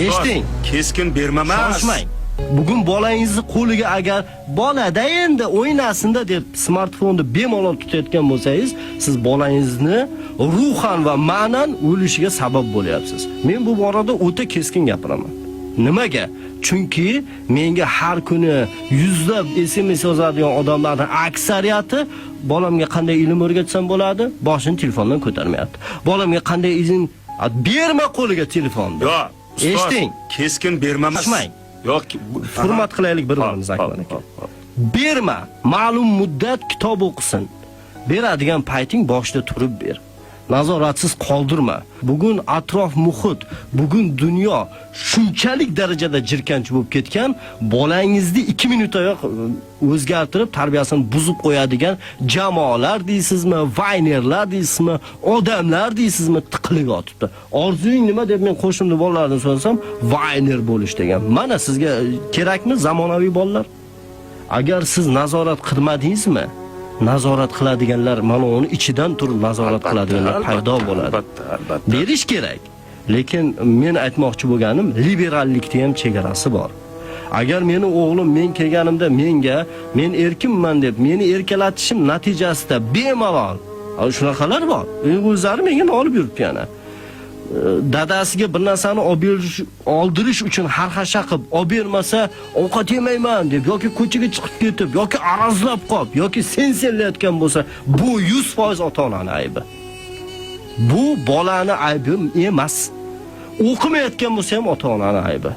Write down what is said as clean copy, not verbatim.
Eshiting. Keskin bermamas. Shoshmang. Bugun bolangizni qo'liga agar bolada endi o'ynasinda deb smartfonni bemalol tutayotgan bo'lsangiz, siz bolangizni ruhan va ma'nan o'lishiga sabab bo'lyapsiz. Men bu borada o'ta keskin gapiraman. Nimaga? Chunki menga har kuni yuzlab SMS yozadigan odamlarning aksariyati bolamga qanday ilm o'rgatsam bo'ladi, boshini telefondan ko'tarmayapti. Bolamga qanday izn berma qo'liga telefonni. Yo, eshiting. Keskin bermamas. Shoshmang. Yo'q, Hurmat qilaylik bir-birimiz Akmal aka. Berma, ma'lum muddat kitob o'qisin. Beradigan payting boshda turib ber. Nazoratsiz qoldirma. Bugun atrof muhit, bugun dunyo shunchalik darajada jirkanch bo'lib ketgan, bolangizni 2 minutayoq o'zgartirib tarbiyasini buzib qo'yadigan jamoalar deysizmi, vaynerlar deysizmi, odamlar deysizmi tiqilib yotibdi. Orzuying nima deb men qo'shimni bolalardan so'rasam, vayner bo'lish degan. Mana sizga kerakmi zamonaviy bolalar? Agar siz nazorat qilmadingizmi, nazorat qiladiganlar mana uni ichidan turib nazorat qiladiganlar paydo bo'ladi. Albatta. Berish kerak. Lekin men aytmoqchi bo'lganim, liberallikda ham chegarasi bor. Agar meni o'g'lim men kelganimda men erkinman deb meni erkalatishim natijasida bemalol shunaqalar bor. O'zlari menga olib yuribdi yana. Dadasiga bir narsani oldirish uchun har xasha qilib, olib bermasa ovqat yemayman deb yoki ko'chaga chiqib ketib yoki arazlab qolib yoki sensellayotgan bo'lsa, bu 100% ota-onaning aybi. Bu bolani aybi emas. O'qimayotgan bo'lsa ham ota-onaning aybi.